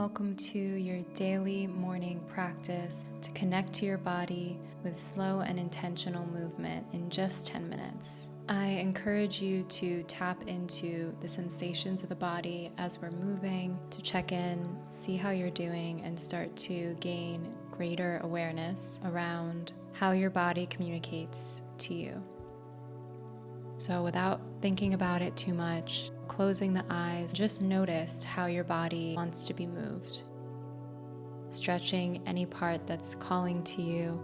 Welcome to your daily morning practice to connect to your body with slow and intentional movement in just 10 minutes. I encourage you to tap into the sensations of the body as we're moving, to check in, see how you're doing, and start to gain greater awareness around how your body communicates to you. So without thinking about it too much, closing the eyes, just notice how your body wants to be moved. Stretching any part that's calling to you.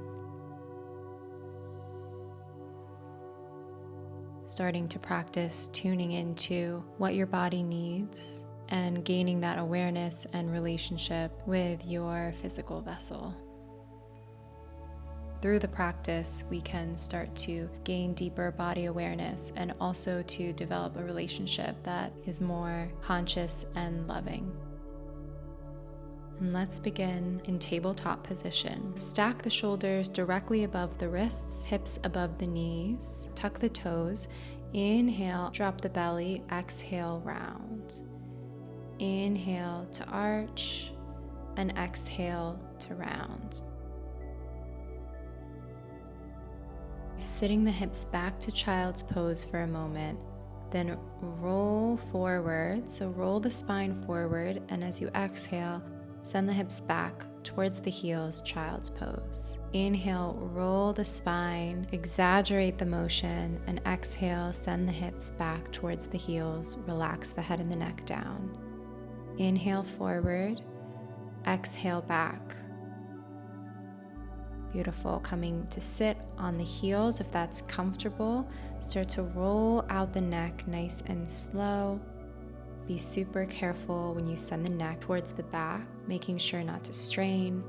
Starting to practice tuning into what your body needs and gaining that awareness and relationship with your physical vessel. Through the practice, we can start to gain deeper body awareness and also to develop a relationship that is more conscious and loving. And let's begin in tabletop position. Stack the shoulders directly above the wrists, hips above the knees, tuck the toes. Inhale, drop the belly, exhale, round. Inhale to arch and exhale to round. Sitting the hips back to child's pose for a moment, then roll forward. So roll the spine forward, and as you exhale, send the hips back towards the heels, child's pose. Inhale, roll the spine, exaggerate the motion, and exhale, send the hips back towards the heels, relax the head and the neck down. Inhale forward, exhale back. Beautiful. Coming to sit on the heels if that's comfortable. Start to roll out the neck nice and slow. Be super careful when you send the neck towards the back, making sure not to strain.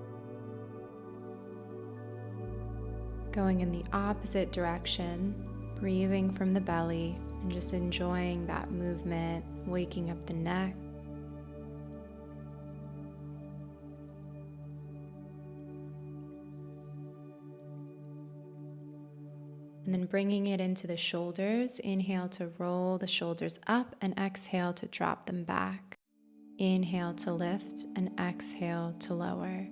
Going in the opposite direction, breathing from the belly and just enjoying that movement, waking up the neck. And then bringing it into the shoulders, inhale to roll the shoulders up and exhale to drop them back. Inhale to lift and exhale to lower.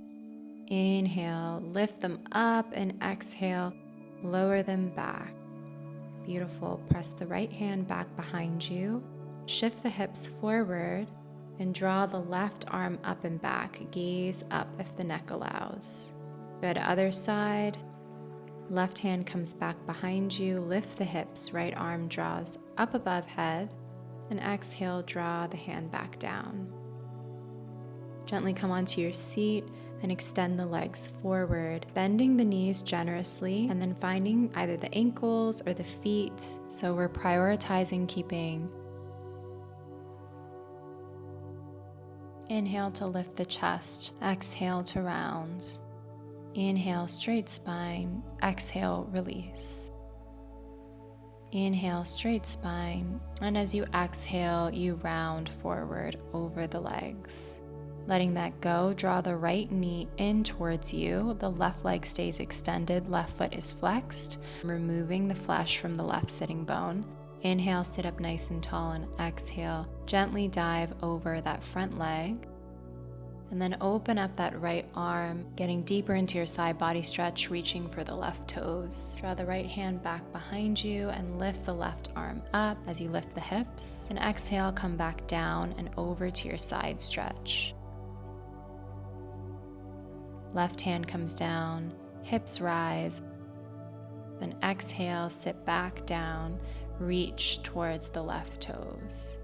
Inhale, lift them up and exhale, lower them back. Beautiful. Press the right hand back behind you. Shift the hips forward and draw the left arm up and back. Gaze up if the neck allows. Good. Other side. Left hand comes back behind you, lift the hips, right arm draws up above head, and exhale, draw the hand back down. Gently come onto your seat and extend the legs forward, bending the knees generously, and then finding either the ankles or the feet. So we're prioritizing keeping. Inhale to lift the chest, exhale to round. Inhale, straight spine. Exhale, release. Inhale, straight spine. And as you exhale, you round forward over the legs. Letting that go, draw the right knee in towards you. The left leg stays extended, left foot is flexed. Removing the flesh from the left sitting bone. Inhale, sit up nice and tall, and exhale, gently dive over that front leg. And then open up that right arm, getting deeper into your side body stretch, reaching for the left toes. Draw the right hand back behind you and lift the left arm up as you lift the hips. And exhale, come back down and over to your side stretch. Left hand comes down, hips rise. Then exhale, sit back down, reach towards the left toes.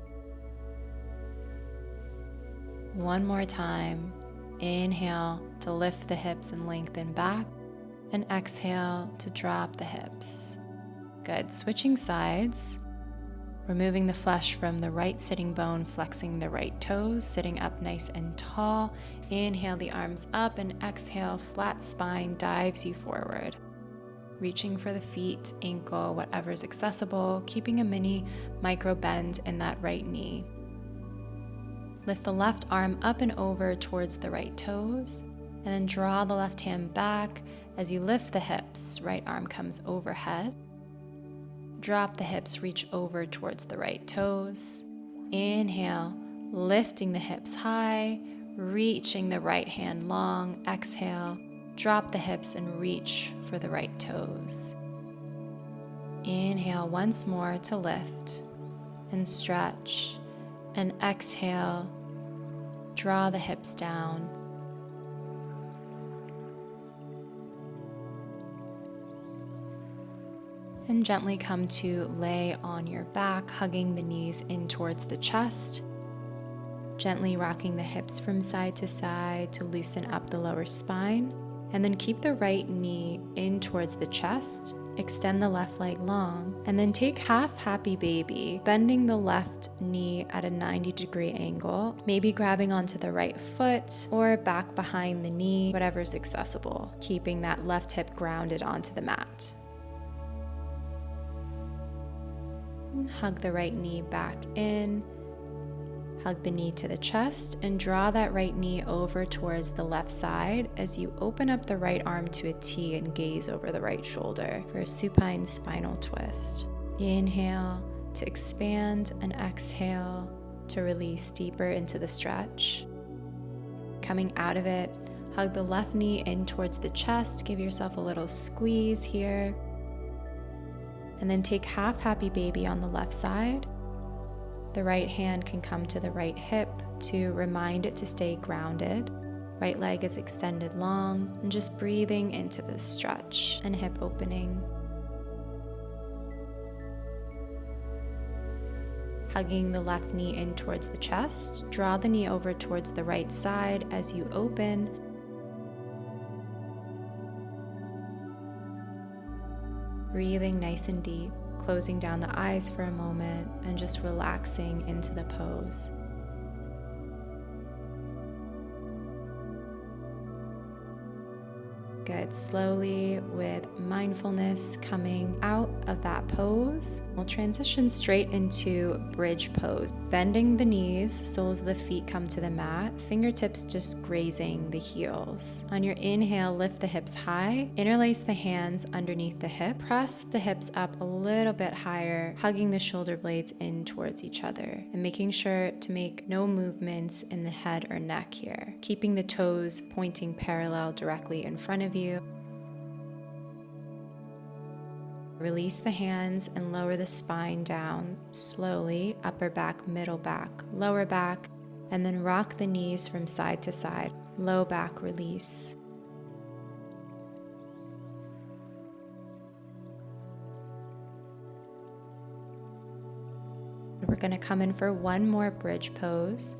One more time. Inhale to lift the hips and lengthen back, and exhale to drop the hips. Good. Switching sides. Removing the flesh from the right sitting bone, flexing the right toes, sitting up nice and tall. Inhale the arms up, and exhale, flat spine dives you forward. Reaching for the feet, ankle, whatever's accessible, keeping a mini micro bend in that right knee. Lift the left arm up and over towards the right toes, and then draw the left hand back as you lift the hips. Right arm comes overhead. Drop the hips, reach over towards the right toes. Inhale, lifting the hips high, reaching the right hand long. Exhale, drop the hips and reach for the right toes. Inhale once more to lift and stretch, and exhale, draw the hips down. And gently come to lay on your back, hugging the knees in towards the chest. Gently rocking the hips from side to side to loosen up the lower spine. And then keep the right knee in towards the chest. Extend the left leg long. And then take half happy baby, bending the left knee at a 90-degree angle. Maybe grabbing onto the right foot or back behind the knee, whatever's accessible. Keeping that left hip grounded onto the mat. And hug the right knee back in. Hug the knee to the chest and draw that right knee over towards the left side as you open up the right arm to a T and gaze over the right shoulder for a supine spinal twist. Inhale to expand and exhale to release deeper into the stretch. Coming out of it, hug the left knee in towards the chest. Give yourself a little squeeze here. And then take half happy baby on the left side. The right hand can come to the right hip to remind it to stay grounded. Right leg is extended long, and just breathing into the stretch and hip opening. Hugging the left knee in towards the chest, draw the knee over towards the right side as you open. Breathing nice and deep, closing down the eyes for a moment and just relaxing into the pose. Good. Slowly, with mindfulness, coming out of that pose, we'll transition straight into bridge pose. Bending the knees, soles of the feet come to the mat, fingertips just grazing the heels. On your inhale, lift the hips high, interlace the hands underneath the hip, press the hips up a little bit higher, hugging the shoulder blades in towards each other, and making sure to make no movements in the head or neck here, keeping the toes pointing parallel directly in front of you. Release the hands and lower the spine down slowly, upper back, middle back, lower back, and then rock the knees from side to side, low back release. We're going to come in for one more bridge pose.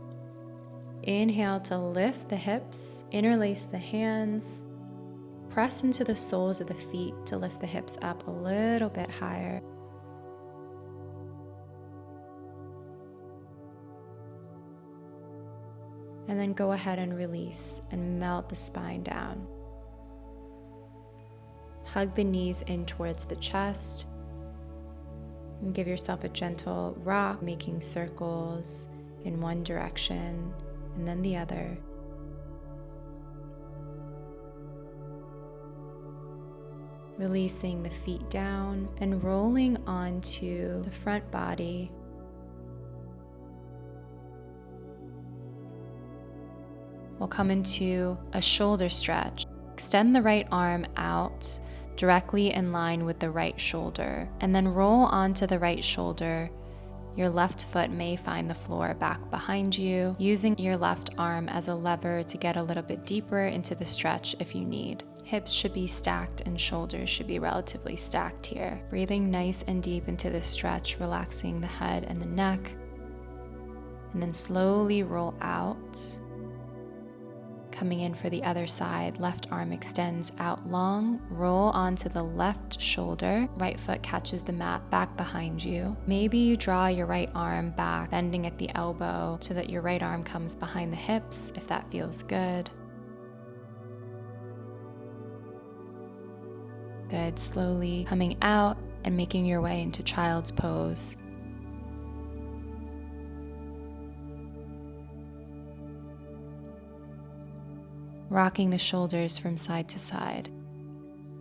Inhale to lift the hips, interlace the hands, press into the soles of the feet to lift the hips up a little bit higher. And then go ahead and release and melt the spine down. Hug the knees in towards the chest. And give yourself a gentle rock, making circles in one direction and then the other. Releasing the feet down and rolling onto the front body. We'll come into a shoulder stretch. Extend the right arm out directly in line with the right shoulder, and then roll onto the right shoulder. Your left foot may find the floor back behind you, using your left arm as a lever to get a little bit deeper into the stretch if you need. Hips should be stacked and shoulders should be relatively stacked here. Breathing nice and deep into the stretch, relaxing the head and the neck. And then slowly roll out. Coming in for the other side, left arm extends out long, roll onto the left shoulder, right foot catches the mat back behind you. Maybe you draw your right arm back, bending at the elbow so that your right arm comes behind the hips if that feels good. Good. Slowly coming out and making your way into child's pose. Rocking the shoulders from side to side.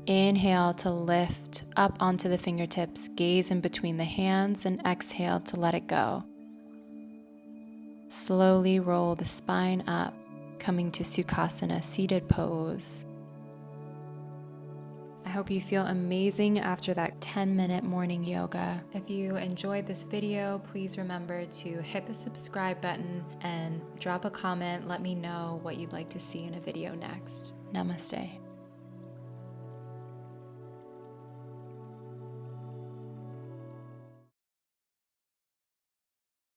Inhale to lift up onto the fingertips, gaze in between the hands, and exhale to let it go. Slowly roll the spine up, coming to Sukhasana, seated pose. I hope you feel amazing after that 10-minute morning yoga. If you enjoyed this video, please remember to hit the subscribe button and drop a comment. Let me know what you'd like to see in a video next. Namaste.